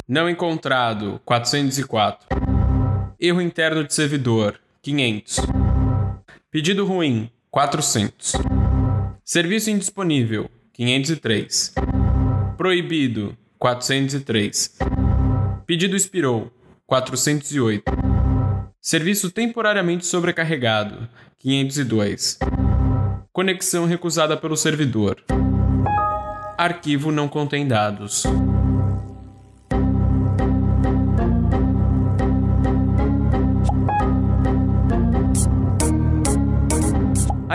Não encontrado, 404. Erro interno de servidor, 500. Pedido ruim, 400. Serviço indisponível, 503. Proibido, 403. Pedido expirou, 408. Serviço temporariamente sobrecarregado, 502. Conexão recusada pelo servidor. Arquivo não contém dados.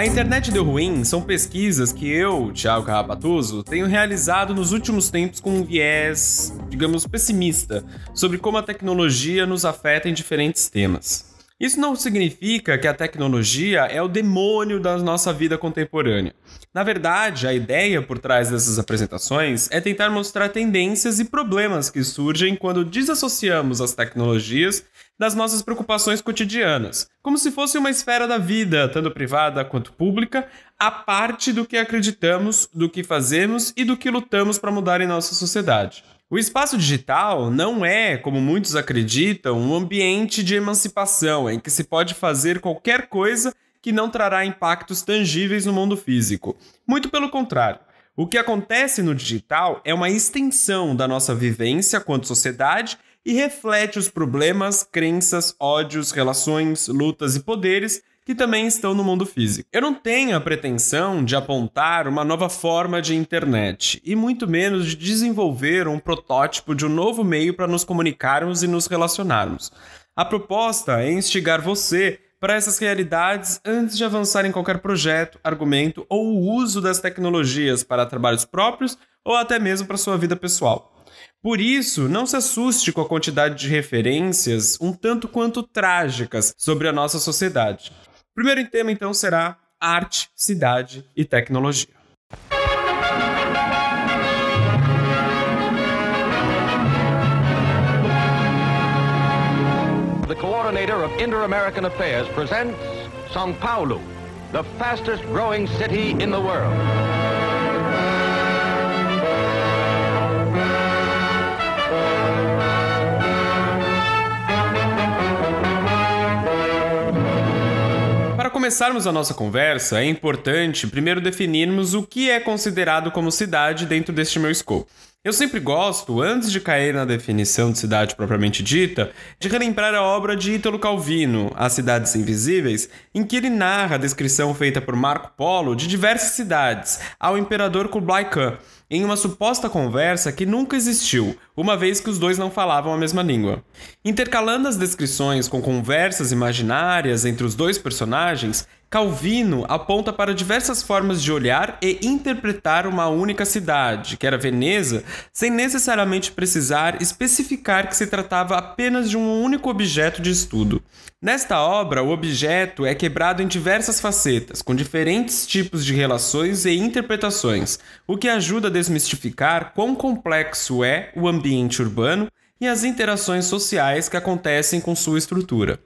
A internet deu ruim são pesquisas que eu, Thiago Carrapatoso, tenho realizado nos últimos tempos com um viés, digamos, pessimista, sobre como a tecnologia nos afeta em diferentes temas. Isso não significa que a tecnologia é o demônio da nossa vida contemporânea. Na verdade, a ideia por trás dessas apresentações é tentar mostrar tendências e problemas que surgem quando desassociamos as tecnologias das nossas preocupações cotidianas, como se fosse uma esfera da vida, tanto privada quanto pública, a parte do que acreditamos, do que fazemos e do que lutamos para mudar em nossa sociedade. O espaço digital não é, como muitos acreditam, um ambiente de emancipação em que se pode fazer qualquer coisa que não trará impactos tangíveis no mundo físico. Muito pelo contrário. O que acontece no digital é uma extensão da nossa vivência quanto sociedade e reflete os problemas, crenças, ódios, relações, lutas e poderes que também estão no mundo físico. Eu não tenho a pretensão de apontar uma nova forma de internet, e muito menos de desenvolver um protótipo de um novo meio para nos comunicarmos e nos relacionarmos. A proposta é instigar você para essas realidades antes de avançar em qualquer projeto, argumento ou uso das tecnologias para trabalhos próprios ou até mesmo para sua vida pessoal. Por isso, não se assuste com a quantidade de referências um tanto quanto trágicas sobre a nossa sociedade. O primeiro tema, então, será arte, cidade e tecnologia. The coordinator of Inter-American Affairs presents São Paulo, the fastest growing city in the world. Para começarmos a nossa conversa, é importante primeiro definirmos o que é considerado como cidade dentro deste meu escopo. Eu sempre gosto, antes de cair na definição de cidade propriamente dita, de relembrar a obra de Ítalo Calvino, As Cidades Invisíveis, em que ele narra a descrição feita por Marco Polo de diversas cidades ao imperador Kublai Khan, em uma suposta conversa que nunca existiu, uma vez que os dois não falavam a mesma língua. Intercalando as descrições com conversas imaginárias entre os dois personagens, Calvino aponta para diversas formas de olhar e interpretar uma única cidade, que era Veneza, sem necessariamente precisar especificar que se tratava apenas de um único objeto de estudo. Nesta obra, o objeto é quebrado em diversas facetas, com diferentes tipos de relações e interpretações, o que ajuda a desmistificar quão complexo é o ambiente urbano e as interações sociais que acontecem com sua estrutura.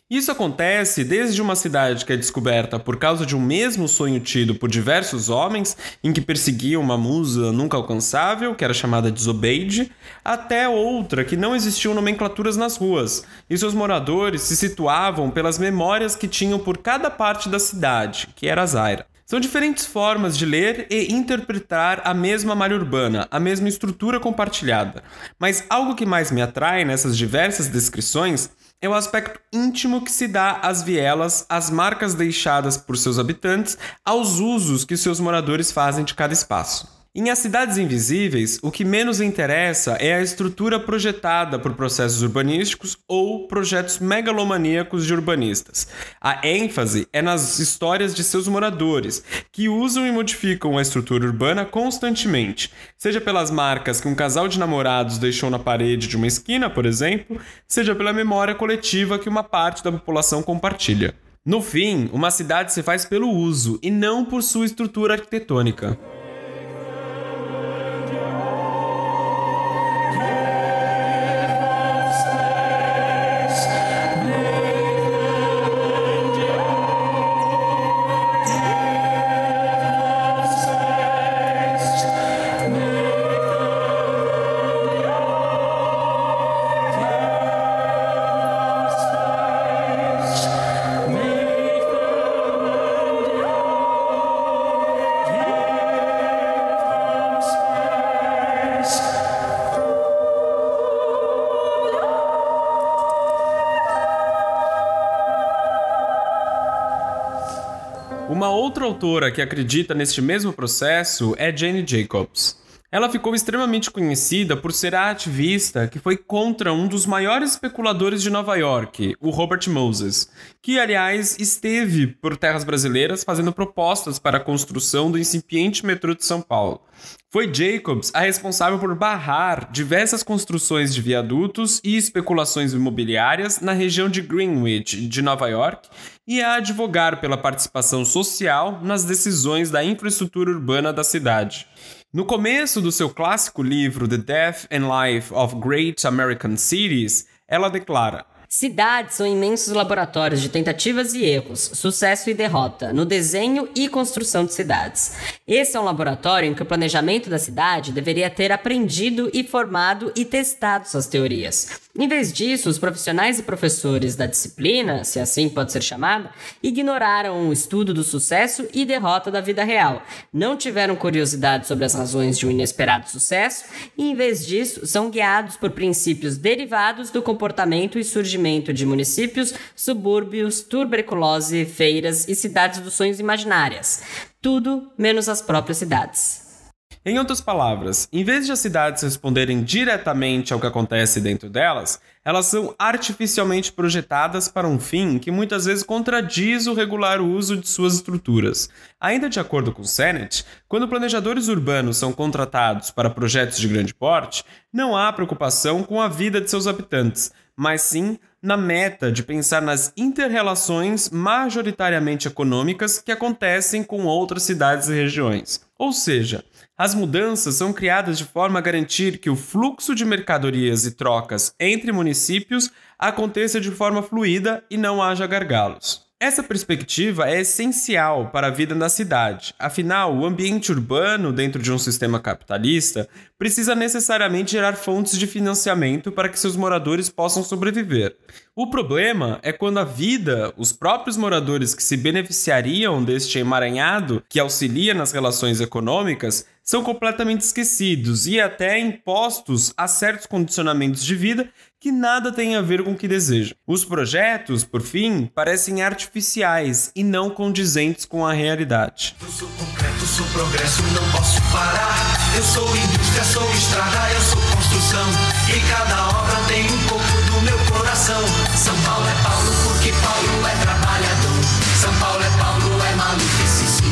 Isso acontece desde uma cidade que é descoberta por causa de um mesmo sonho tido por diversos homens, em que perseguiam uma musa nunca alcançável, que era chamada de Zobeide, até outra que não existiam nomenclaturas nas ruas, e seus moradores se situavam pelas memórias que tinham por cada parte da cidade, que era Zaira. São diferentes formas de ler e interpretar a mesma malha urbana, a mesma estrutura compartilhada. Mas algo que mais me atrai nessas diversas descrições é o aspecto íntimo que se dá às vielas, às marcas deixadas por seus habitantes, aos usos que seus moradores fazem de cada espaço. Em As Cidades Invisíveis, o que menos interessa é a estrutura projetada por processos urbanísticos ou projetos megalomaníacos de urbanistas. A ênfase é nas histórias de seus moradores, que usam e modificam a estrutura urbana constantemente, seja pelas marcas que um casal de namorados deixou na parede de uma esquina, por exemplo, seja pela memória coletiva que uma parte da população compartilha. No fim, uma cidade se faz pelo uso e não por sua estrutura arquitetônica. Uma outra autora que acredita neste mesmo processo é Jane Jacobs. Ela ficou extremamente conhecida por ser a ativista que foi contra um dos maiores especuladores de Nova York, o Robert Moses, que, aliás, esteve por terras brasileiras fazendo propostas para a construção do incipiente metrô de São Paulo. Foi Jacobs a responsável por barrar diversas construções de viadutos e especulações imobiliárias na região de Greenwich, de Nova York, e a advogar pela participação social nas decisões da infraestrutura urbana da cidade. No começo do seu clássico livro The Death and Life of Great American Cities, ela declara: cidades são imensos laboratórios de tentativas e erros, sucesso e derrota, no desenho e construção de cidades. Esse é um laboratório em que o planejamento da cidade deveria ter aprendido e formado e testado suas teorias. Em vez disso, os profissionais e professores da disciplina, se assim pode ser chamada, ignoraram o estudo do sucesso e derrota da vida real, não tiveram curiosidade sobre as razões de um inesperado sucesso e, em vez disso, são guiados por princípios derivados do comportamento e surgimento de municípios, subúrbios, tuberculose, feiras e cidades dos sonhos imaginárias. Tudo menos as próprias cidades. Em outras palavras, em vez de as cidades responderem diretamente ao que acontece dentro delas, elas são artificialmente projetadas para um fim que muitas vezes contradiz o regular uso de suas estruturas. Ainda de acordo com Sennett, quando planejadores urbanos são contratados para projetos de grande porte, não há preocupação com a vida de seus habitantes, mas sim na meta de pensar nas inter-relações majoritariamente econômicas que acontecem com outras cidades e regiões. Ou seja, as mudanças são criadas de forma a garantir que o fluxo de mercadorias e trocas entre municípios aconteça de forma fluida e não haja gargalos. Essa perspectiva é essencial para a vida na cidade, afinal, o ambiente urbano dentro de um sistema capitalista precisa necessariamente gerar fontes de financiamento para que seus moradores possam sobreviver. O problema é quando a vida, os próprios moradores que se beneficiariam deste emaranhado que auxilia nas relações econômicas, são completamente esquecidos e até impostos a certos condicionamentos de vida que nada tem a ver com o que desejam. Os projetos, por fim, parecem artificiais e não condizentes com a realidade. Eu sou concreto, sou progresso, não posso parar. Eu sou indústria, sou estrada, eu sou construção. E cada obra tem um pouco do meu coração. São Paulo é Paulo porque Paulo é trabalhador. São Paulo é Paulo, é maluquice, senhor.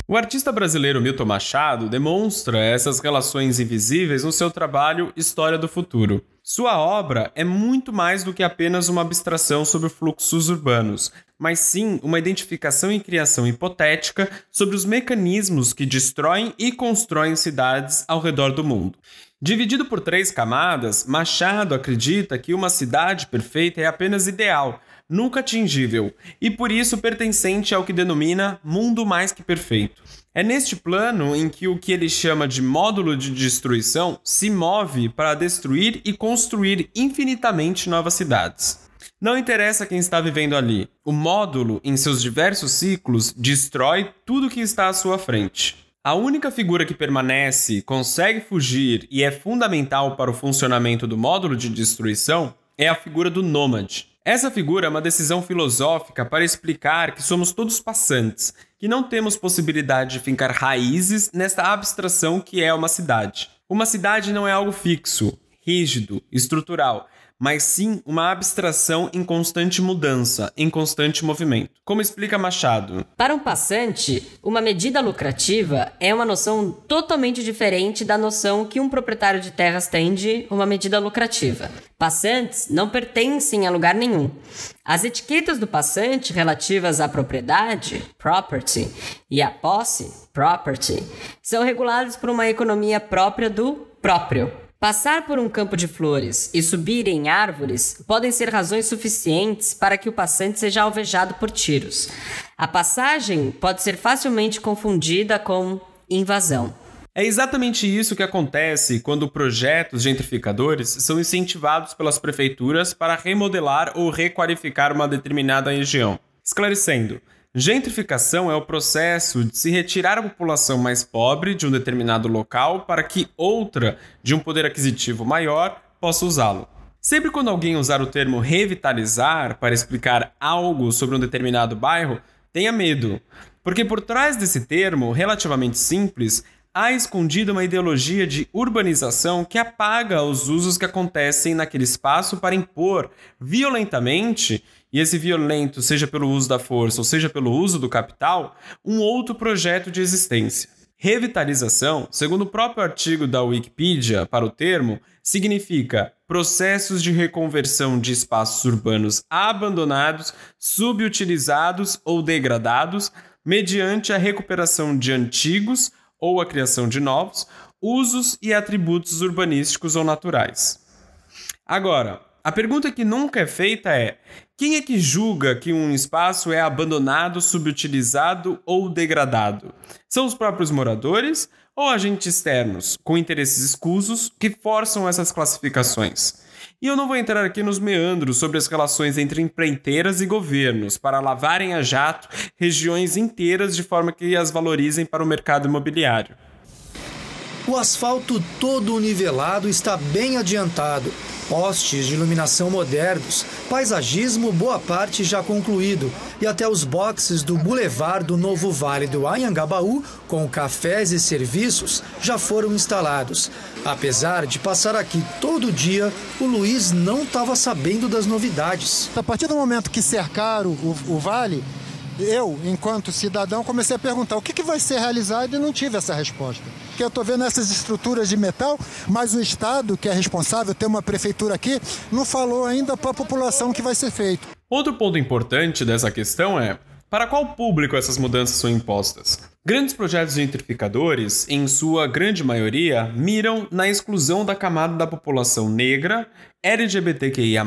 O artista brasileiro Milton Machado demonstra essas relações invisíveis no seu trabalho História do Futuro. Sua obra é muito mais do que apenas uma abstração sobre fluxos urbanos, mas sim uma identificação e criação hipotética sobre os mecanismos que destroem e constroem cidades ao redor do mundo. Dividido por 3 camadas, Machado acredita que uma cidade perfeita é apenas ideal, nunca atingível, e por isso pertencente ao que denomina mundo mais que perfeito. É neste plano em que o que ele chama de módulo de destruição se move para destruir e construir infinitamente novas cidades. Não interessa quem está vivendo ali, o módulo, em seus diversos ciclos, destrói tudo que está à sua frente. A única figura que permanece, consegue fugir e é fundamental para o funcionamento do módulo de destruição é a figura do nômade. Essa figura é uma decisão filosófica para explicar que somos todos passantes, que não temos possibilidade de fincar raízes nesta abstração que é uma cidade. Uma cidade não é algo fixo, rígido, estrutural, mas sim uma abstração em constante mudança, em constante movimento. Como explica Machado? Para um passante, uma medida lucrativa é uma noção totalmente diferente da noção que um proprietário de terras tem de uma medida lucrativa. Passantes não pertencem a lugar nenhum. As etiquetas do passante relativas à propriedade, property, e à posse, property, são reguladas por uma economia própria do próprio. Passar por um campo de flores e subir em árvores podem ser razões suficientes para que o passante seja alvejado por tiros. A passagem pode ser facilmente confundida com invasão. É exatamente isso que acontece quando projetos gentrificadores são incentivados pelas prefeituras para remodelar ou requalificar uma determinada região. Esclarecendo, gentrificação é o processo de se retirar a população mais pobre de um determinado local para que outra, de um poder aquisitivo maior, possa usá-lo. Sempre quando alguém usar o termo revitalizar para explicar algo sobre um determinado bairro, tenha medo. Porque por trás desse termo, relativamente simples, há escondida uma ideologia de urbanização que apaga os usos que acontecem naquele espaço para impor violentamente, e esse violento, seja pelo uso da força ou seja pelo uso do capital, um outro projeto de existência. Revitalização, segundo o próprio artigo da Wikipedia para o termo, significa processos de reconversão de espaços urbanos abandonados, subutilizados ou degradados, mediante a recuperação de antigos ou a criação de novos usos e atributos urbanísticos ou naturais. Agora, a pergunta que nunca é feita é: quem é que julga que um espaço é abandonado, subutilizado ou degradado? São os próprios moradores ou agentes externos, com interesses escusos, que forçam essas classificações? E eu não vou entrar aqui nos meandros sobre as relações entre empreiteiras e governos para lavarem a jato regiões inteiras de forma que as valorizem para o mercado imobiliário. O asfalto todo nivelado está bem adiantado. Postes de iluminação modernos, paisagismo boa parte já concluído e até os boxes do Boulevard do Novo Vale do Anhangabaú, com cafés e serviços, já foram instalados. Apesar de passar aqui todo dia, o Luiz não estava sabendo das novidades. A partir do momento que cercaram o vale, eu, enquanto cidadão, comecei a perguntar o que vai ser realizado e não tive essa resposta. Porque eu estou vendo essas estruturas de metal, mas o Estado, que é responsável, tem uma prefeitura aqui, não falou ainda para a população o que vai ser feito. Outro ponto importante dessa questão é: para qual público essas mudanças são impostas? Grandes projetos gentrificadores, em sua grande maioria, miram na exclusão da camada da população negra, LGBTQIA+,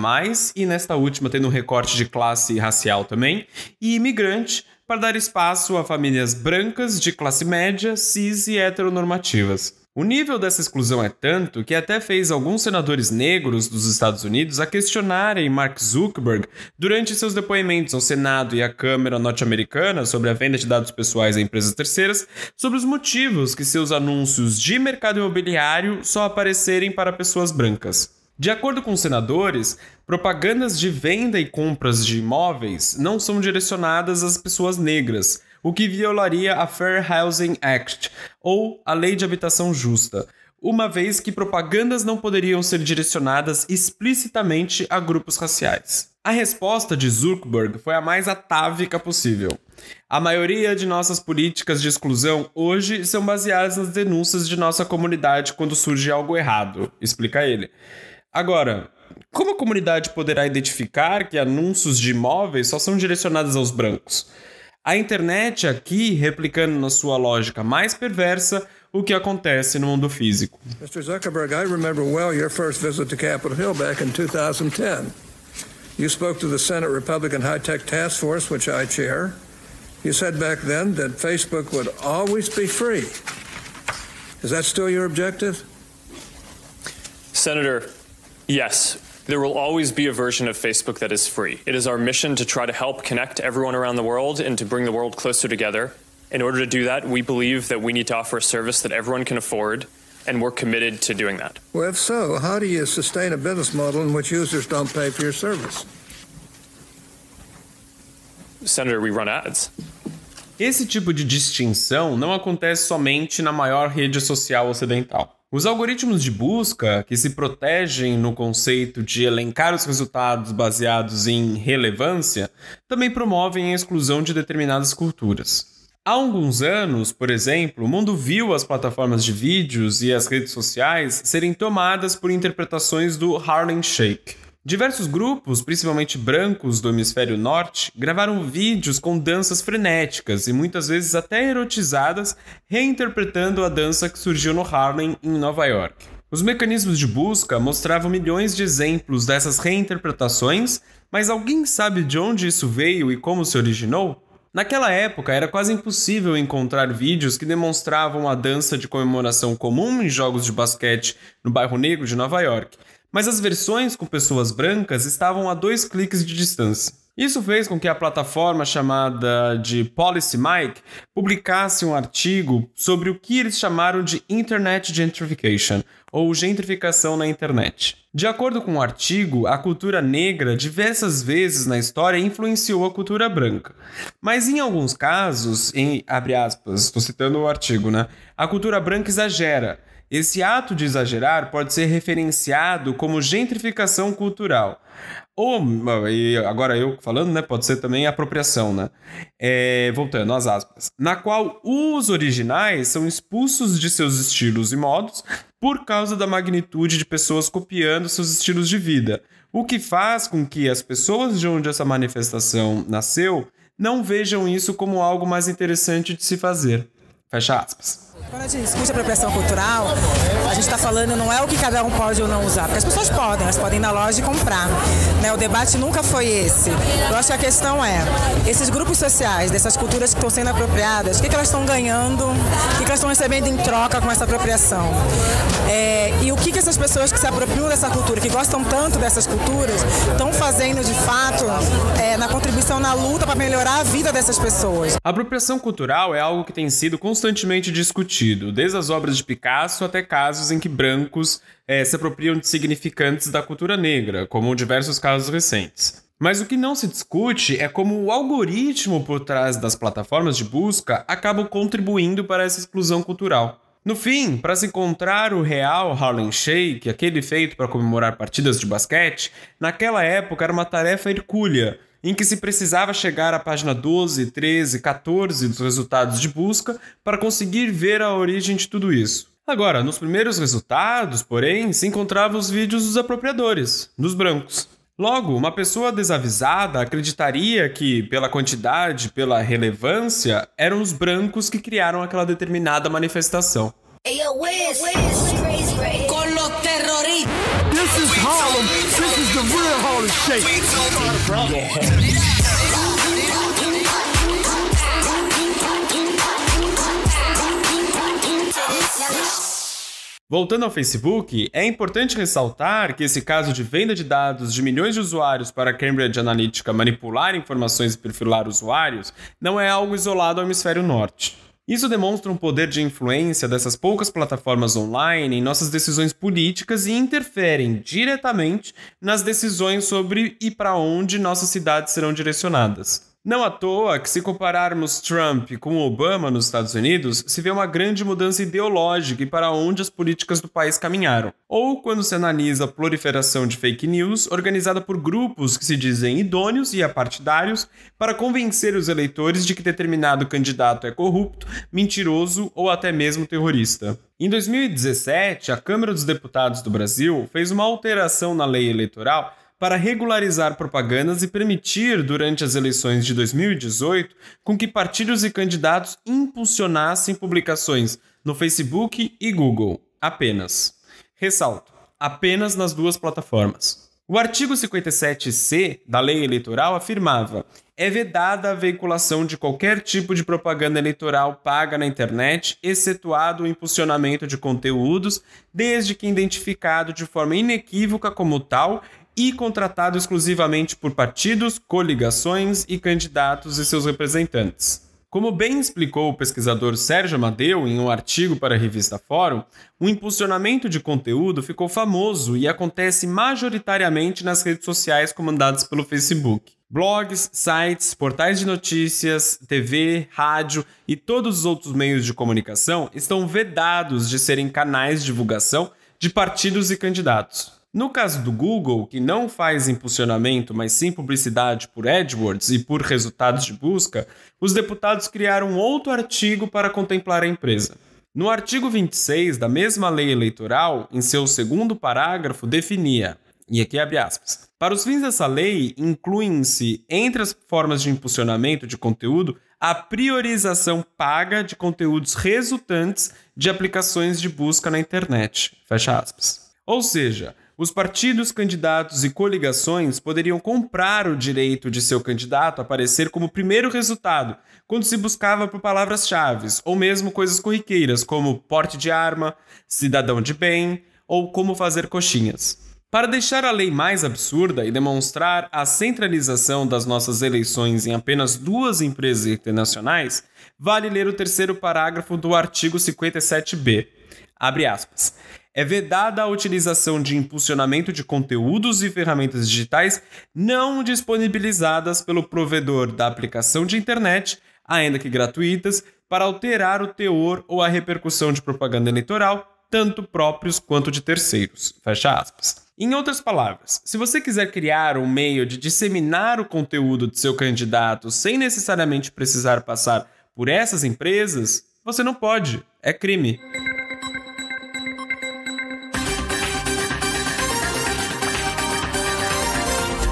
e nesta última tendo um recorte de classe racial também, e imigrante, para dar espaço a famílias brancas de classe média, cis e heteronormativas. O nível dessa exclusão é tanto que até fez alguns senadores negros dos Estados Unidos a questionarem Mark Zuckerberg durante seus depoimentos ao Senado e à Câmara norte-americana sobre a venda de dados pessoais a empresas terceiras, sobre os motivos que seus anúncios de mercado imobiliário só aparecerem para pessoas brancas. De acordo com os senadores, propagandas de venda e compras de imóveis não são direcionadas às pessoas negras, o que violaria a Fair Housing Act, ou a Lei de Habitação Justa, uma vez que propagandas não poderiam ser direcionadas explicitamente a grupos raciais. A resposta de Zuckerberg foi a mais atávica possível. A maioria de nossas políticas de exclusão hoje são baseadas nas denúncias de nossa comunidade quando surge algo errado, explica ele. Agora, como a comunidade poderá identificar que anúncios de imóveis só são direcionados aos brancos? A internet aqui replicando na sua lógica mais perversa o que acontece no mundo físico. Mr. Zuckerberg, I remember well your first visit to Capitol Hill back in 2010. You spoke to the Senate Republican High-Tech Task Force, which I chair. You said back then that Facebook would always be free. Is that still your objective? Senator, yes. There will always be a version of Facebook that is free. It is our mission to try to help connect everyone around the world and to bring the world closer together. In order to do that, we believe that we need to offer a service that everyone can afford, and we're committed to doing that. Well, if so, how do you sustain a business model in which users don't pay for your service? Senator, we run ads. Esse tipo de distinção não acontece somente na maior rede social ocidental. Os algoritmos de busca, que se protegem no conceito de elencar os resultados baseados em relevância, também promovem a exclusão de determinadas culturas. Há alguns anos, por exemplo, o mundo viu as plataformas de vídeos e as redes sociais serem tomadas por interpretações do Harlem Shake. Diversos grupos, principalmente brancos do hemisfério norte, gravaram vídeos com danças frenéticas e muitas vezes até erotizadas, reinterpretando a dança que surgiu no Harlem, em Nova York. Os mecanismos de busca mostravam milhões de exemplos dessas reinterpretações, mas alguém sabe de onde isso veio e como se originou? Naquela época, era quase impossível encontrar vídeos que demonstravam a dança de comemoração comum em jogos de basquete no bairro negro de Nova York, mas as versões com pessoas brancas estavam a 2 cliques de distância. Isso fez com que a plataforma chamada de Policy Mike publicasse um artigo sobre o que eles chamaram de Internet Gentrification, ou gentrificação na internet. De acordo com o artigo, a cultura negra diversas vezes na história influenciou a cultura branca. Mas em alguns casos, abre aspas, estou citando o artigo, né? A cultura branca exagera. Esse ato de exagerar pode ser referenciado como gentrificação cultural. Ou, e agora eu falando, né, pode ser também apropriação, né? Voltando às aspas. Na qual os originais são expulsos de seus estilos e modos por causa da magnitude de pessoas copiando seus estilos de vida. O que faz com que as pessoas de onde essa manifestação nasceu não vejam isso como algo mais interessante de se fazer. Fecha aspas. Quando a gente discute apropriação cultural, a gente está falando não é o que cada um pode ou não usar, porque as pessoas podem, elas podem ir na loja e comprar. Né? O debate nunca foi esse. Eu acho que a questão é, esses grupos sociais, dessas culturas que estão sendo apropriadas, o que elas estão ganhando, o que elas estão recebendo em troca com essa apropriação? E o que essas pessoas que se apropriam dessa cultura, que gostam tanto dessas culturas, estão fazendo de fato na contribuição na luta para melhorar a vida dessas pessoas. A apropriação cultural é algo que tem sido constantemente discutido, desde as obras de Picasso até casos em que brancos se apropriam de significantes da cultura negra, como diversos casos recentes. Mas o que não se discute é como o algoritmo por trás das plataformas de busca acabam contribuindo para essa exclusão cultural. No fim, para se encontrar o real Harlem Shake, aquele feito para comemorar partidas de basquete, naquela época era uma tarefa hercúlea, em que se precisava chegar à página 12, 13, 14 dos resultados de busca para conseguir ver a origem de tudo isso. Agora, nos primeiros resultados, porém, se encontravam os vídeos dos apropriadores, dos brancos. Logo, uma pessoa desavisada acreditaria que, pela quantidade, pela relevância, eram os brancos que criaram aquela determinada manifestação. Con los terroristas. This is Harlem. This is the real Harlem Shake. Voltando ao Facebook, é importante ressaltar que esse caso de venda de dados de milhões de usuários para a Cambridge Analytica manipular informações e perfilar usuários não é algo isolado ao hemisfério norte. Isso demonstra um poder de influência dessas poucas plataformas online em nossas decisões políticas e interferem diretamente nas decisões sobre e para onde nossas cidades serão direcionadas. Não à toa que, se compararmos Trump com Obama nos Estados Unidos, se vê uma grande mudança ideológica e para onde as políticas do país caminharam. Ou quando se analisa a proliferação de fake news organizada por grupos que se dizem idôneos e apartidários para convencer os eleitores de que determinado candidato é corrupto, mentiroso ou até mesmo terrorista. Em 2017, a Câmara dos Deputados do Brasil fez uma alteração na lei eleitoral para regularizar propagandas e permitir, durante as eleições de 2018, com que partidos e candidatos impulsionassem publicações no Facebook e Google. Apenas. Ressalto, apenas nas duas plataformas. O artigo 57C da lei eleitoral afirmava: é vedada a veiculação de qualquer tipo de propaganda eleitoral paga na internet, excetuado o impulsionamento de conteúdos, desde que identificado de forma inequívoca como tal e contratado exclusivamente por partidos, coligações e candidatos e seus representantes. Como bem explicou o pesquisador Sérgio Amadeu em um artigo para a revista Fórum, o impulsionamento de conteúdo ficou famoso e acontece majoritariamente nas redes sociais comandadas pelo Facebook. Blogs, sites, portais de notícias, TV, rádio e todos os outros meios de comunicação estão vedados de serem canais de divulgação de partidos e candidatos. No caso do Google, que não faz impulsionamento, mas sim publicidade por AdWords e por resultados de busca, os deputados criaram outro artigo para contemplar a empresa. No artigo 26 da mesma lei eleitoral, em seu segundo parágrafo, definia, e aqui abre aspas, para os fins dessa lei, incluem-se, entre as formas de impulsionamento de conteúdo, a priorização paga de conteúdos resultantes de aplicações de busca na internet. Fecha aspas. Ou seja, os partidos, candidatos e coligações poderiam comprar o direito de seu candidato aparecer como primeiro resultado, quando se buscava por palavras-chave, ou mesmo coisas corriqueiras, como porte de arma, cidadão de bem ou como fazer coxinhas. Para deixar a lei mais absurda e demonstrar a centralização das nossas eleições em apenas 2 empresas internacionais, vale ler o 3º parágrafo do artigo 57b. Abre aspas. É vedada a utilização de impulsionamento de conteúdos e ferramentas digitais não disponibilizadas pelo provedor da aplicação de internet, ainda que gratuitas, para alterar o teor ou a repercussão de propaganda eleitoral, tanto próprios quanto de terceiros. Fecha aspas. Em outras palavras, se você quiser criar um meio de disseminar o conteúdo de seu candidato sem necessariamente precisar passar por essas empresas, você não pode. É crime.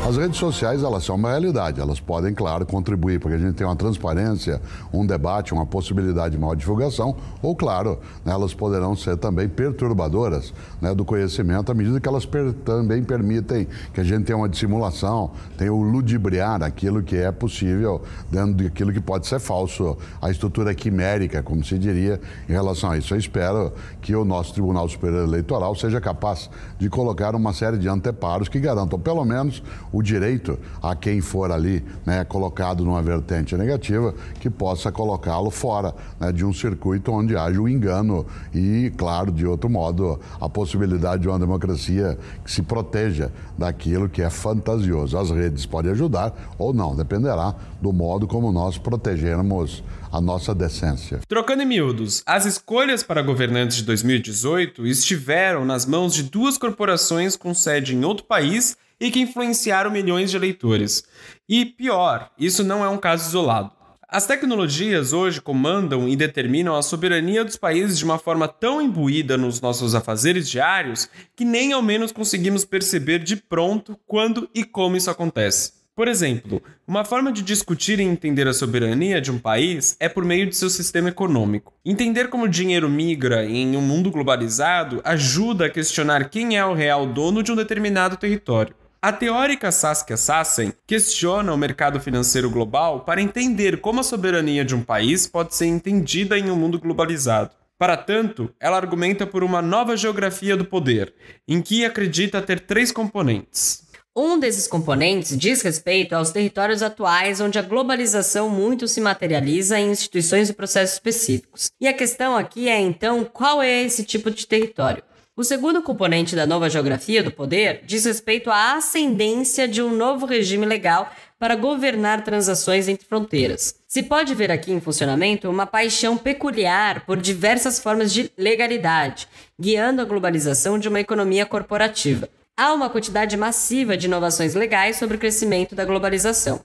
As redes sociais, elas são uma realidade, elas podem, claro, contribuir para que a gente tenha uma transparência, um debate, uma possibilidade de maior divulgação, ou, claro, né, elas poderão ser também perturbadoras, né, do conhecimento, à medida que elas também permitem que a gente tenha uma dissimulação, tenha o ludibriar aquilo que é possível dentro daquilo que pode ser falso, a estrutura quimérica, como se diria, em relação a isso. Eu espero que o nosso Tribunal Superior Eleitoral seja capaz de colocar uma série de anteparos que garantam, pelo menos, o direito a quem for ali, né, colocado numa vertente negativa, que possa colocá-lo fora, né, de um circuito onde haja o engano e, claro, de outro modo, a possibilidade de uma democracia que se proteja daquilo que é fantasioso. As redes podem ajudar ou não, dependerá do modo como nós protegermos a nossa decência. Trocando em miúdos, as escolhas para governantes de 2018 estiveram nas mãos de 2 corporações com sede em outro país e que influenciaram milhões de eleitores. E pior, isso não é um caso isolado. As tecnologias hoje comandam e determinam a soberania dos países de uma forma tão imbuída nos nossos afazeres diários que nem ao menos conseguimos perceber de pronto quando e como isso acontece. Por exemplo, uma forma de discutir e entender a soberania de um país é por meio de seu sistema econômico. Entender como o dinheiro migra em um mundo globalizado ajuda a questionar quem é o real dono de um determinado território. A teórica Saskia Sassen questiona o mercado financeiro global para entender como a soberania de um país pode ser entendida em um mundo globalizado. Para tanto, ela argumenta por uma nova geografia do poder, em que acredita ter 3 componentes. Um desses componentes diz respeito aos territórios atuais onde a globalização muito se materializa em instituições e processos específicos. E a questão aqui é, então, qual é esse tipo de território? O segundo componente da nova geografia do poder diz respeito à ascendência de um novo regime legal para governar transações entre fronteiras. Se pode ver aqui em funcionamento uma paixão peculiar por diversas formas de legalidade, guiando a globalização de uma economia corporativa. Há uma quantidade massiva de inovações legais sobre o crescimento da globalização.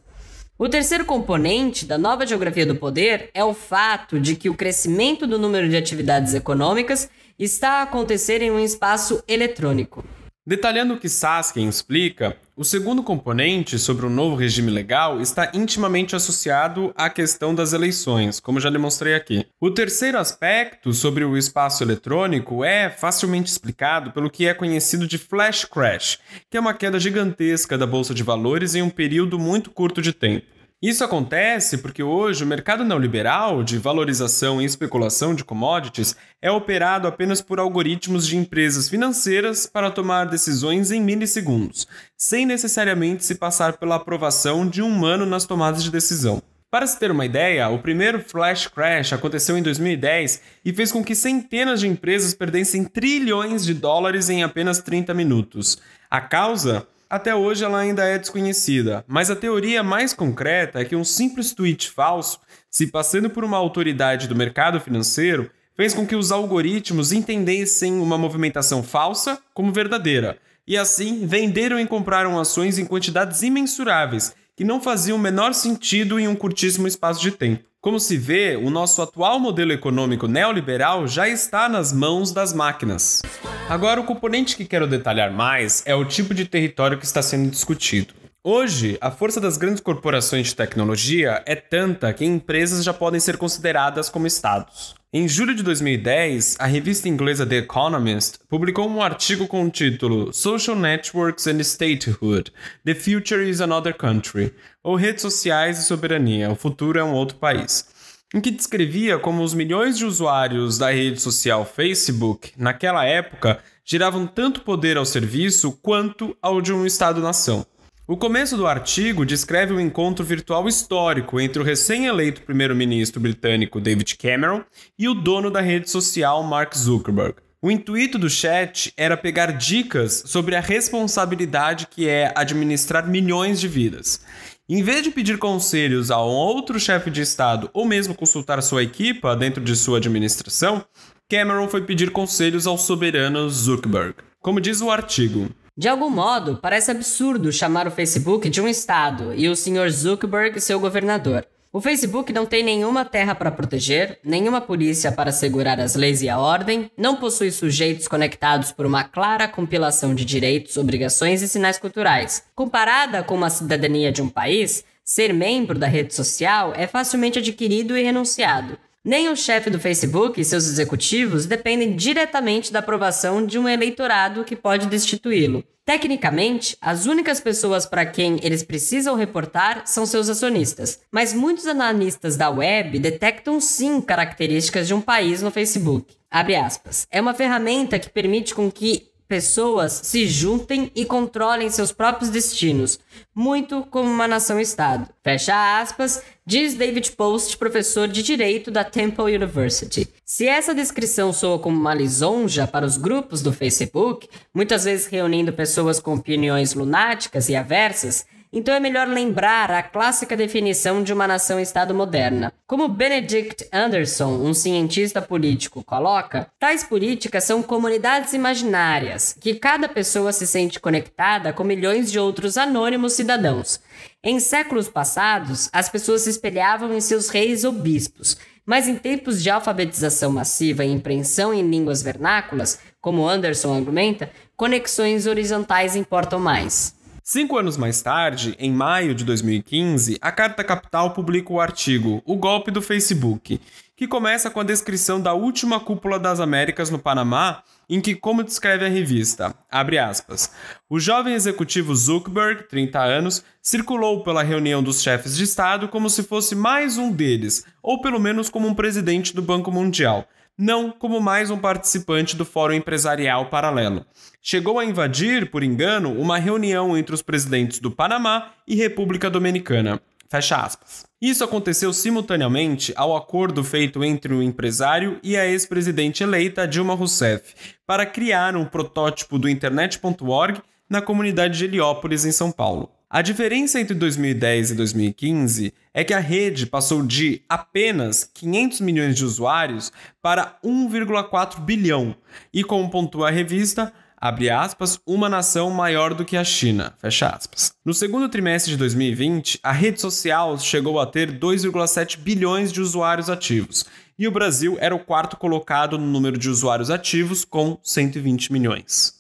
O terceiro componente da nova geografia do poder é o fato de que o crescimento do número de atividades econômicas está a acontecer em um espaço eletrônico. Detalhando o que Saskin explica, o segundo componente sobre o novo regime legal está intimamente associado à questão das eleições, como já demonstrei aqui. O terceiro aspecto sobre o espaço eletrônico é facilmente explicado pelo que é conhecido de flash crash, que é uma queda gigantesca da bolsa de valores em um período muito curto de tempo. Isso acontece porque hoje o mercado neoliberal de valorização e especulação de commodities é operado apenas por algoritmos de empresas financeiras para tomar decisões em milissegundos, sem necessariamente se passar pela aprovação de um humano nas tomadas de decisão. Para se ter uma ideia, o primeiro flash crash aconteceu em 2010 e fez com que centenas de empresas perdessem trilhões de dólares em apenas 30 minutos. A causa? Até hoje ela ainda é desconhecida, mas a teoria mais concreta é que um simples tweet falso, se passando por uma autoridade do mercado financeiro, fez com que os algoritmos entendessem uma movimentação falsa como verdadeira, e assim venderam e compraram ações em quantidades imensuráveis, que não faziam o menor sentido em um curtíssimo espaço de tempo. Como se vê, o nosso atual modelo econômico neoliberal já está nas mãos das máquinas. Agora, o componente que quero detalhar mais é o tipo de território que está sendo discutido. Hoje, a força das grandes corporações de tecnologia é tanta que empresas já podem ser consideradas como estados. Em julho de 2010, a revista inglesa The Economist publicou um artigo com o título Social Networks and Statehood – The Future is Another Country, ou Redes Sociais e Soberania – O Futuro é um Outro País. em que descrevia como os milhões de usuários da rede social Facebook, naquela época, geravam tanto poder ao serviço quanto ao de um Estado-nação. O começo do artigo descreve um encontro virtual histórico entre o recém-eleito primeiro-ministro britânico David Cameron e o dono da rede social Mark Zuckerberg. O intuito do chat era pegar dicas sobre a responsabilidade que é administrar milhões de vidas. Em vez de pedir conselhos a um outro chefe de Estado ou mesmo consultar sua equipa dentro de sua administração, Cameron foi pedir conselhos ao soberano Zuckerberg. Como diz o artigo, de algum modo, parece absurdo chamar o Facebook de um estado e o Sr. Zuckerberg seu governador. O Facebook não tem nenhuma terra para proteger, nenhuma polícia para segurar as leis e a ordem, não possui sujeitos conectados por uma clara compilação de direitos, obrigações e sinais culturais. Comparada com uma cidadania de um país, ser membro da rede social é facilmente adquirido e renunciado. Nem o chefe do Facebook e seus executivos dependem diretamente da aprovação de um eleitorado que pode destituí-lo. Tecnicamente, as únicas pessoas para quem eles precisam reportar são seus acionistas, mas muitos analistas da web detectam sim características de um país no Facebook. Abre aspas. É uma ferramenta que permite com que pessoas se juntem e controlem seus próprios destinos, muito como uma nação-estado. Fecha aspas, diz David Post, professor de Direito da Temple University. Se essa descrição soa como uma lisonja para os grupos do Facebook, muitas vezes reunindo pessoas com opiniões lunáticas e aversas, então é melhor lembrar a clássica definição de uma nação-estado moderna. Como Benedict Anderson, um cientista político, coloca, tais políticas são comunidades imaginárias, que cada pessoa se sente conectada com milhões de outros anônimos cidadãos. Em séculos passados, as pessoas se espelhavam em seus reis ou bispos, mas em tempos de alfabetização massiva e impressão em línguas vernáculas, como Anderson argumenta, conexões horizontais importam mais. 5 anos mais tarde, em maio de 2015, a Carta Capital publica o artigo O Golpe do Facebook, que começa com a descrição da última cúpula das Américas no Panamá, em que, como descreve a revista, abre aspas, o jovem executivo Zuckerberg, 30 anos, circulou pela reunião dos chefes de Estado como se fosse mais um deles, ou pelo menos como um presidente do Banco Mundial, não como mais um participante do Fórum Empresarial Paralelo. Chegou a invadir, por engano, uma reunião entre os presidentes do Panamá e República Dominicana. Fecha aspas. Isso aconteceu simultaneamente ao acordo feito entre o empresário e a ex-presidente eleita Dilma Rousseff para criar um protótipo do Internet.org na comunidade de Heliópolis, em São Paulo. A diferença entre 2010 e 2015 é que a rede passou de apenas 500 milhões de usuários para 1,4 bilhão e, como pontua a revista, abre aspas, uma nação maior do que a China, fecha aspas. No segundo trimestre de 2020, a rede social chegou a ter 2,7 bilhões de usuários ativos e o Brasil era o quarto colocado no número de usuários ativos com 120 milhões.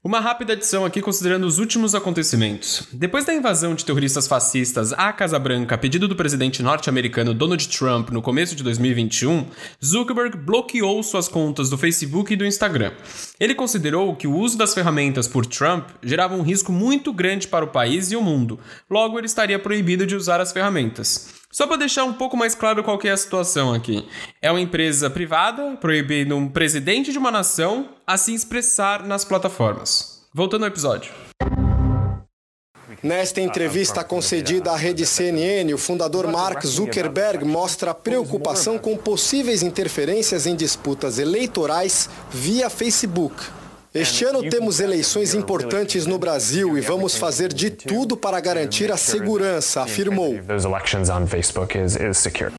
Uma rápida adição aqui considerando os últimos acontecimentos. Depois da invasão de terroristas fascistas à Casa Branca a pedido do presidente norte-americano Donald Trump no começo de 2021, Zuckerberg bloqueou suas contas do Facebook e do Instagram. Ele considerou que o uso das ferramentas por Trump gerava um risco muito grande para o país e o mundo, logo ele estaria proibido de usar as ferramentas. Só para deixar um pouco mais claro qual que é a situação aqui. É uma empresa privada proibindo um presidente de uma nação a se expressar nas plataformas. Voltando ao episódio. Nesta entrevista concedida à rede CNN, o fundador Mark Zuckerberg mostra preocupação com possíveis interferências em disputas eleitorais via Facebook. Este ano temos eleições importantes no Brasil e vamos fazer de tudo para garantir a segurança, afirmou.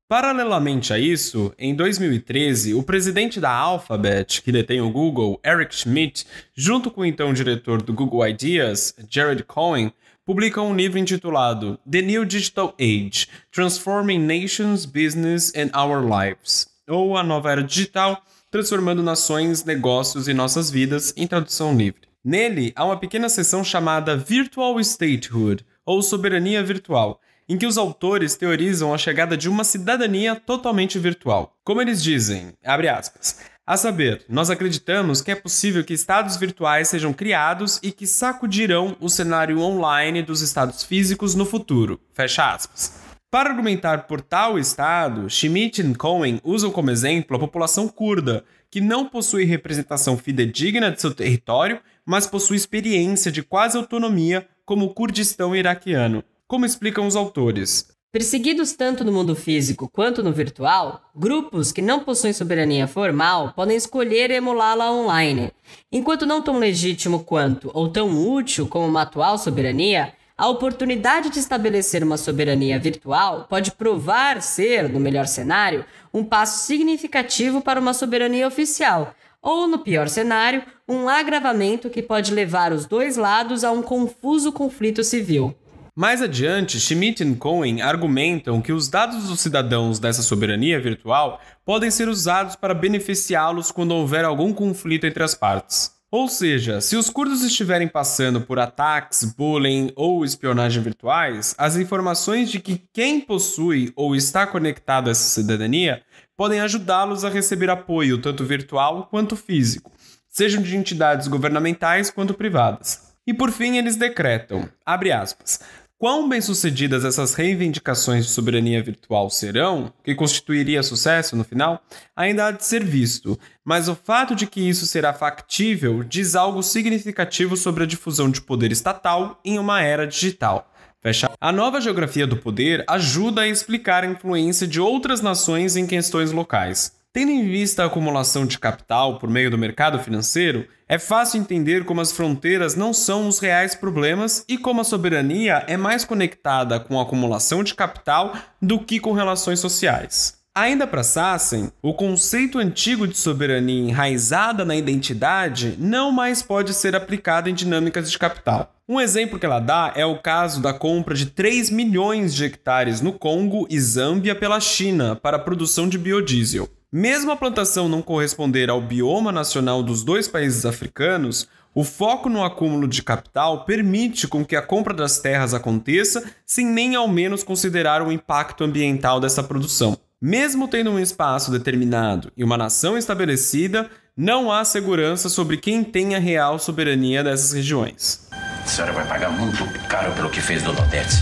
Paralelamente a isso, em 2013, o presidente da Alphabet, que detém o Google, Eric Schmidt, junto com o então diretor do Google Ideas, Jared Cohen, publicam um livro intitulado The New Digital Age: Transforming Nations, Business and Our Lives, ou A Nova Era Digital, Transformando Nações, Negócios e Nossas Vidas, em tradução livre. Nele, há uma pequena seção chamada Virtual Statehood, ou Soberania Virtual, em que os autores teorizam a chegada de uma cidadania totalmente virtual. Como eles dizem, abre aspas, a saber, nós acreditamos que é possível que estados virtuais sejam criados e que sacudirão o cenário online dos estados físicos no futuro, fecha aspas. Para argumentar por tal Estado, Schmidt e Cohen usam como exemplo a população curda, que não possui representação fidedigna de seu território, mas possui experiência de quase autonomia, como o Kurdistão iraquiano. Como explicam os autores? Perseguidos tanto no mundo físico quanto no virtual, grupos que não possuem soberania formal podem escolher emulá-la online. Enquanto não tão legítimo quanto ou tão útil como uma atual soberania, a oportunidade de estabelecer uma soberania virtual pode provar ser, no melhor cenário, um passo significativo para uma soberania oficial, ou, no pior cenário, um agravamento que pode levar os dois lados a um confuso conflito civil. Mais adiante, Schmidt e Cohen argumentam que os dados dos cidadãos dessa soberania virtual podem ser usados para beneficiá-los quando houver algum conflito entre as partes. Ou seja, se os curdos estiverem passando por ataques, bullying ou espionagem virtuais, as informações de que quem possui ou está conectado a essa cidadania podem ajudá-los a receber apoio tanto virtual quanto físico, sejam de entidades governamentais quanto privadas. E por fim eles decretam, abre aspas, quão bem-sucedidas essas reivindicações de soberania virtual serão, que constituiria sucesso no final, ainda há de ser visto, mas o fato de que isso será factível diz algo significativo sobre a difusão de poder estatal em uma era digital. Fecha. A nova geografia do poder ajuda a explicar a influência de outras nações em questões locais. Tendo em vista a acumulação de capital por meio do mercado financeiro, é fácil entender como as fronteiras não são os reais problemas e como a soberania é mais conectada com a acumulação de capital do que com relações sociais. Ainda para Sassen, o conceito antigo de soberania enraizada na identidade não mais pode ser aplicado em dinâmicas de capital. Um exemplo que ela dá é o caso da compra de 3 milhões de hectares no Congo e Zâmbia pela China para a produção de biodiesel. Mesmo a plantação não corresponder ao bioma nacional dos dois países africanos, o foco no acúmulo de capital permite com que a compra das terras aconteça sem nem ao menos considerar o impacto ambiental dessa produção. Mesmo tendo um espaço determinado e uma nação estabelecida, não há segurança sobre quem tem a real soberania dessas regiões. A senhora vai pagar muito caro pelo que fez, Dona Odete.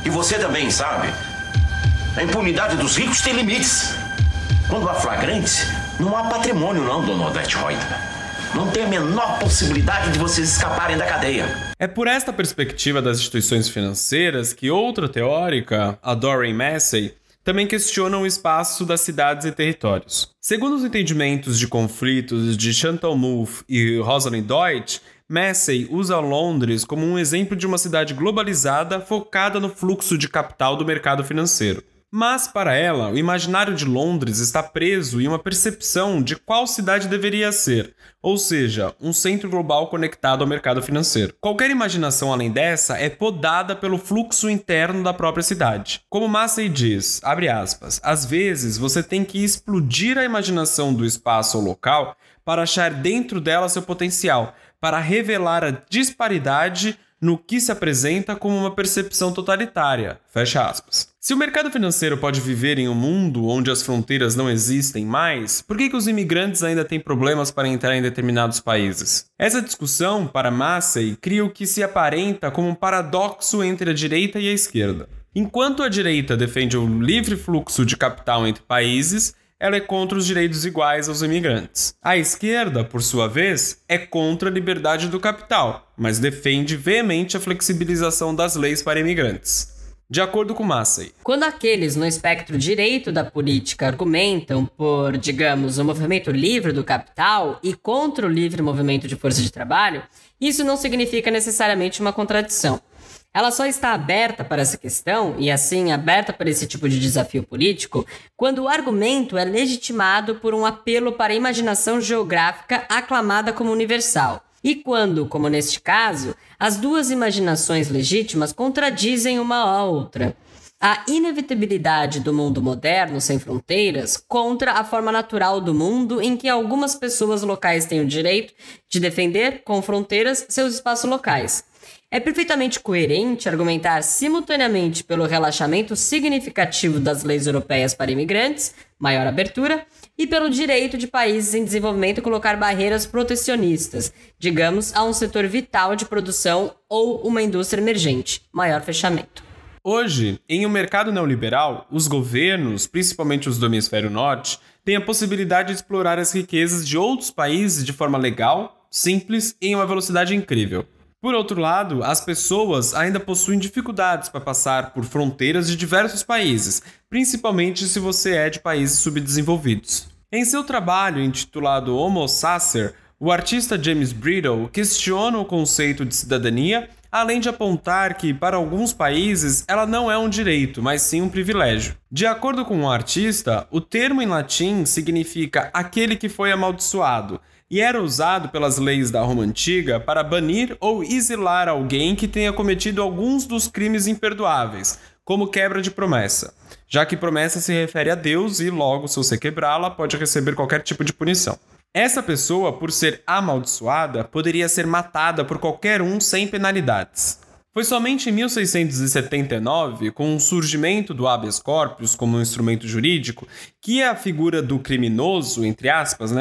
E você também sabe, a impunidade dos ricos tem limites. Quando há flagrantes, não há patrimônio não, Dona Odete Reutemann. Não tem a menor possibilidade de vocês escaparem da cadeia. É por esta perspectiva das instituições financeiras que outra teórica, a Doreen Massey, também questiona o espaço das cidades e territórios. Segundo os entendimentos de conflitos de Chantal Mouffe e Rosalind Deutsch, Massey usa Londres como um exemplo de uma cidade globalizada focada no fluxo de capital do mercado financeiro. Mas, para ela, o imaginário de Londres está preso em uma percepção de qual cidade deveria ser, ou seja, um centro global conectado ao mercado financeiro. Qualquer imaginação além dessa é podada pelo fluxo interno da própria cidade. Como Massey diz, abre aspas, às vezes você tem que explodir a imaginação do espaço ou local para achar dentro dela seu potencial, para revelar a disparidade no que se apresenta como uma percepção totalitária, fecha aspas. Se o mercado financeiro pode viver em um mundo onde as fronteiras não existem mais, por que os imigrantes ainda têm problemas para entrar em determinados países? Essa discussão, para Massey, cria o que se aparenta como um paradoxo entre a direita e a esquerda. Enquanto a direita defende o livre fluxo de capital entre países, ela é contra os direitos iguais aos imigrantes. A esquerda, por sua vez, é contra a liberdade do capital, mas defende veemente a flexibilização das leis para imigrantes. De acordo com Massey, quando aqueles no espectro direito da política argumentam por, digamos, o movimento livre do capital e contra o livre movimento de força de trabalho, isso não significa necessariamente uma contradição. Ela só está aberta para essa questão, e assim aberta para esse tipo de desafio político, quando o argumento é legitimado por um apelo para a imaginação geográfica aclamada como universal. E quando, como neste caso, as duas imaginações legítimas contradizem uma à outra. A inevitabilidade do mundo moderno sem fronteiras contra a forma natural do mundo em que algumas pessoas locais têm o direito de defender, com fronteiras, seus espaços locais. É perfeitamente coerente argumentar simultaneamente pelo relaxamento significativo das leis europeias para imigrantes, maior abertura, e pelo direito de países em desenvolvimento colocar barreiras protecionistas, digamos, a um setor vital de produção ou uma indústria emergente, maior fechamento. Hoje, em um mercado neoliberal, os governos, principalmente os do hemisfério norte, têm a possibilidade de explorar as riquezas de outros países de forma legal, simples e em uma velocidade incrível. Por outro lado, as pessoas ainda possuem dificuldades para passar por fronteiras de diversos países, principalmente se você é de países subdesenvolvidos. Em seu trabalho intitulado Homo Sacer, o artista James Bridle questiona o conceito de cidadania, além de apontar que, para alguns países, ela não é um direito, mas sim um privilégio. De acordo com o artista, o termo em latim significa aquele que foi amaldiçoado, e era usado pelas leis da Roma Antiga para banir ou exilar alguém que tenha cometido alguns dos crimes imperdoáveis, como quebra de promessa, já que promessa se refere a Deus e, logo, se você quebrá-la, pode receber qualquer tipo de punição. Essa pessoa, por ser amaldiçoada, poderia ser matada por qualquer um sem penalidades. Foi somente em 1679, com o surgimento do habeas corpus como um instrumento jurídico, que a figura do criminoso, entre aspas,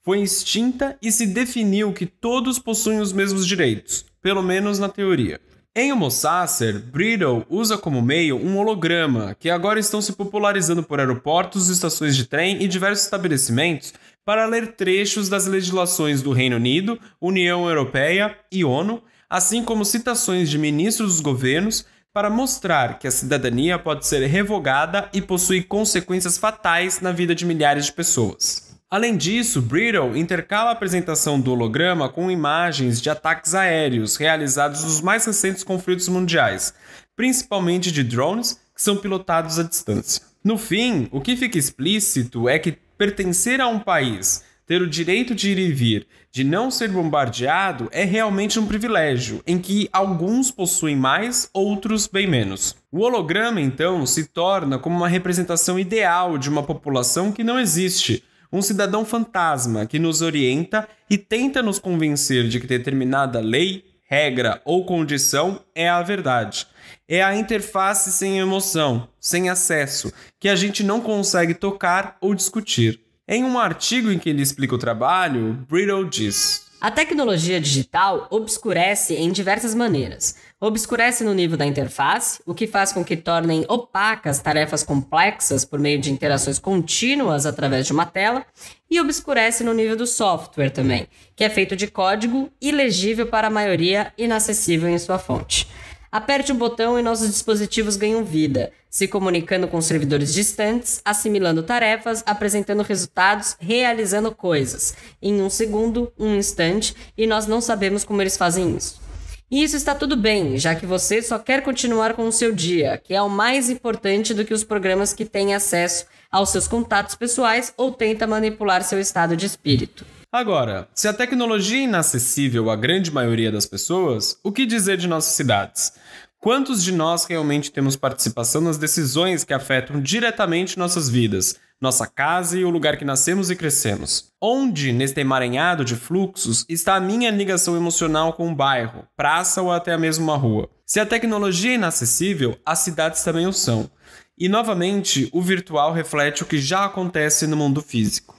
foi extinta e se definiu que todos possuem os mesmos direitos, pelo menos na teoria. Em Homo Sacer, Bridle usa como meio um holograma, que agora estão se popularizando por aeroportos, estações de trem e diversos estabelecimentos para ler trechos das legislações do Reino Unido, União Europeia e ONU, assim como citações de ministros dos governos, para mostrar que a cidadania pode ser revogada e possui consequências fatais na vida de milhares de pessoas. Além disso, Bridle intercala a apresentação do holograma com imagens de ataques aéreos realizados nos mais recentes conflitos mundiais, principalmente de drones que são pilotados à distância. No fim, o que fica explícito é que pertencer a um país, ter o direito de ir e vir, de não ser bombardeado, é realmente um privilégio, em que alguns possuem mais, outros bem menos. O holograma, então, se torna como uma representação ideal de uma população que não existe, um cidadão fantasma que nos orienta e tenta nos convencer de que determinada lei, regra ou condição é a verdade. É a interface sem emoção, sem acesso, que a gente não consegue tocar ou discutir. Em um artigo em que ele explica o trabalho, Bridle diz: a tecnologia digital obscurece em diversas maneiras. Obscurece no nível da interface, o que faz com que tornem opacas tarefas complexas por meio de interações contínuas através de uma tela, e obscurece no nível do software também, que é feito de código ilegível para a maioria, inacessível em sua fonte. Aperte um botão e nossos dispositivos ganham vida, se comunicando com servidores distantes, assimilando tarefas, apresentando resultados, realizando coisas, em um segundo, um instante, e nós não sabemos como eles fazem isso. E isso está tudo bem, já que você só quer continuar com o seu dia, que é o mais importante do que os programas que têm acesso aos seus contatos pessoais ou tenta manipular seu estado de espírito. Agora, se a tecnologia é inacessível à grande maioria das pessoas, o que dizer de nossas cidades? Quantos de nós realmente temos participação nas decisões que afetam diretamente nossas vidas, nossa casa e o lugar que nascemos e crescemos? Onde, neste emaranhado de fluxos, está a minha ligação emocional com um bairro, praça ou até mesmo uma rua? Se a tecnologia é inacessível, as cidades também o são. E, novamente, o virtual reflete o que já acontece no mundo físico.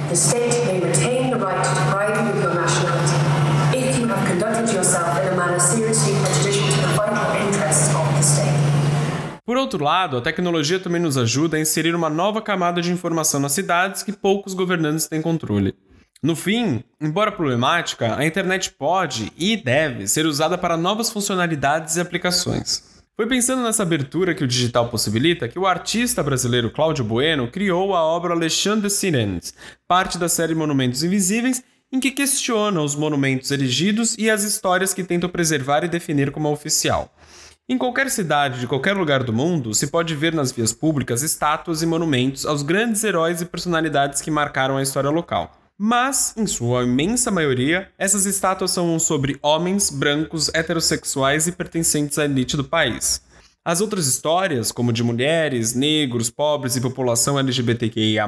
The state may retain the right to deprive you of your nationality if you have conducted yourself in a manner seriously prejudicial to the vital interests of the state. Por outro lado, a tecnologia também nos ajuda a inserir uma nova camada de informação nas cidades que poucos governantes têm controle. No fim, embora problemática, a internet pode e deve ser usada para novas funcionalidades e aplicações. Foi pensando nessa abertura que o digital possibilita que o artista brasileiro Cláudio Bueno criou a obra Alexandre des Sirènes, parte da série Monumentos Invisíveis, em que questiona os monumentos erigidos e as histórias que tentam preservar e definir como oficial. Em qualquer cidade de qualquer lugar do mundo, se pode ver nas vias públicas estátuas e monumentos aos grandes heróis e personalidades que marcaram a história local. Mas, em sua imensa maioria, essas estátuas são sobre homens brancos, heterossexuais e pertencentes à elite do país. As outras histórias, como de mulheres, negros, pobres e população LGBTQIA+,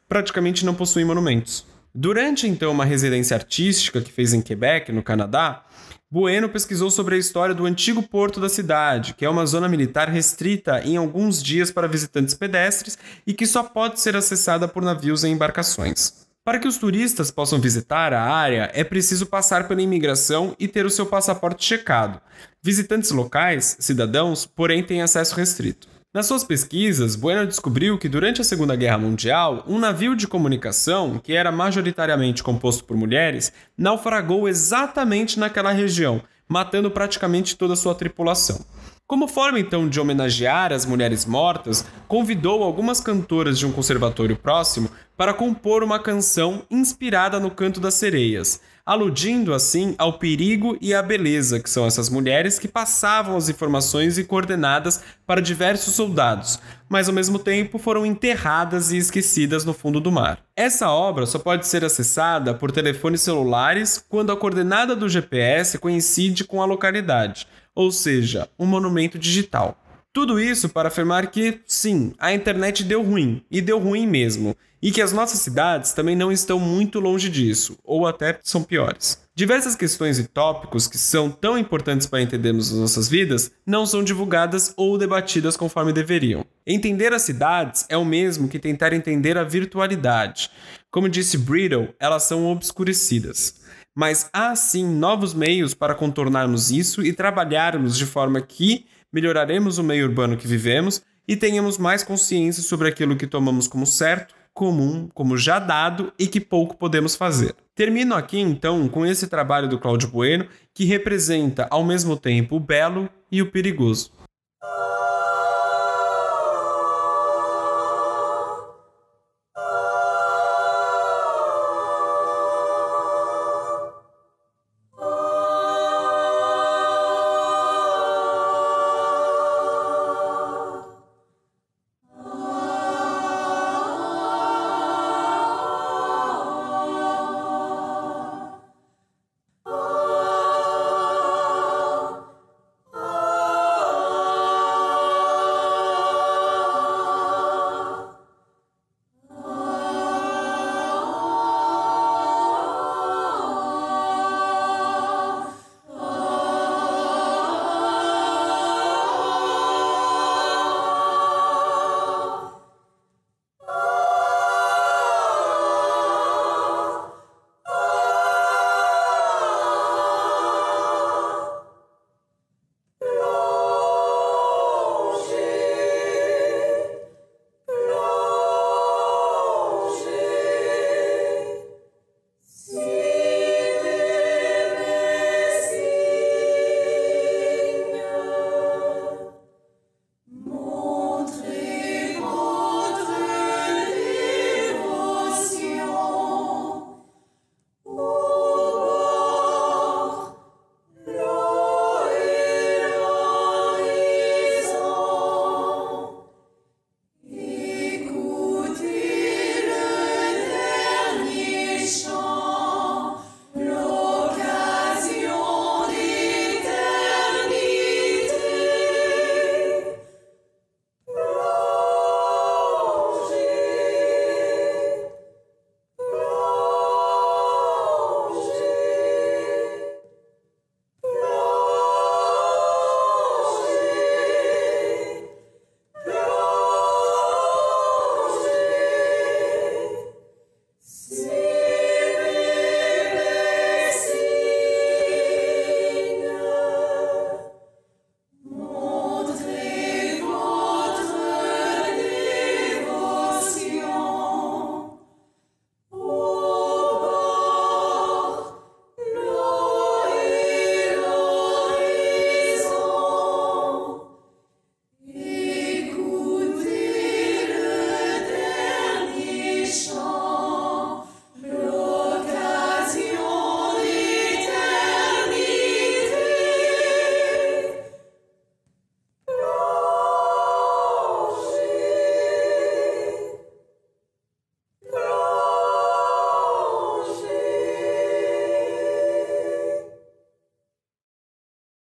praticamente não possuem monumentos. Durante, então, uma residência artística que fez em Quebec, no Canadá, Bueno pesquisou sobre a história do antigo porto da cidade, que é uma zona militar restrita em alguns dias para visitantes pedestres e que só pode ser acessada por navios e embarcações. Para que os turistas possam visitar a área, é preciso passar pela imigração e ter o seu passaporte checado. Visitantes locais, cidadãos, porém, têm acesso restrito. Nas suas pesquisas, Bueno descobriu que durante a Segunda Guerra Mundial, um navio de comunicação, que era majoritariamente composto por mulheres, naufragou exatamente naquela região, matando praticamente toda a sua tripulação. Como forma então de homenagear as mulheres mortas, convidou algumas cantoras de um conservatório próximo para compor uma canção inspirada no canto das sereias, aludindo assim ao perigo e à beleza que são essas mulheres que passavam as informações e coordenadas para diversos soldados, mas ao mesmo tempo foram enterradas e esquecidas no fundo do mar. Essa obra só pode ser acessada por telefones celulares quando a coordenada do GPS coincide com a localidade, ou seja, um monumento digital. Tudo isso para afirmar que, sim, a internet deu ruim, e deu ruim mesmo, e que as nossas cidades também não estão muito longe disso, ou até são piores. Diversas questões e tópicos que são tão importantes para entendermos as nossas vidas não são divulgadas ou debatidas conforme deveriam. Entender as cidades é o mesmo que tentar entender a virtualidade. Como disse Brittle, elas são obscurecidas. Mas há sim novos meios para contornarmos isso e trabalharmos de forma que melhoraremos o meio urbano que vivemos e tenhamos mais consciência sobre aquilo que tomamos como certo, comum, como já dado e que pouco podemos fazer. Termino aqui então com esse trabalho do Cláudio Bueno, que representa ao mesmo tempo o belo e o perigoso.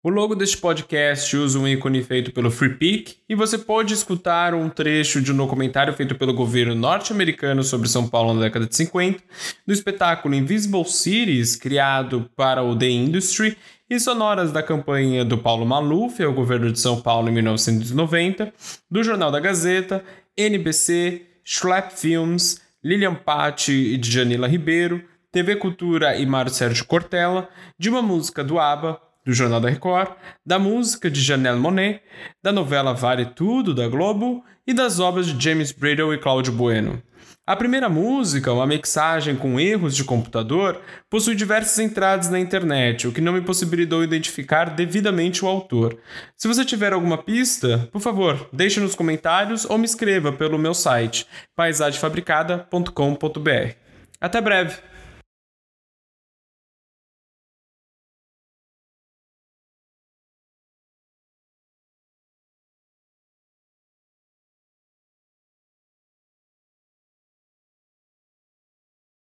O logo deste podcast usa um ícone feito pelo Freepik e você pode escutar um trecho de um documentário feito pelo governo norte-americano sobre São Paulo na década de 50, do espetáculo Invisible Cities, criado para o The Industry, e sonoras da campanha do Paulo Maluf ao governo de São Paulo em 1990, do Jornal da Gazeta, NBC, Schlepp Films, Lilian Patti e Djanila Ribeiro, TV Cultura e Mário Sérgio Cortella, de uma música do ABBA, do Jornal da Record, da música de Janelle Monáe, da novela Vale Tudo, da Globo, e das obras de James Bridle e Cláudio Bueno. A primeira música, uma mixagem com erros de computador, possui diversas entradas na internet, o que não me possibilitou identificar devidamente o autor. Se você tiver alguma pista, por favor, deixe nos comentários ou me escreva pelo meu site, paisagemfabricada.com.br. Até breve!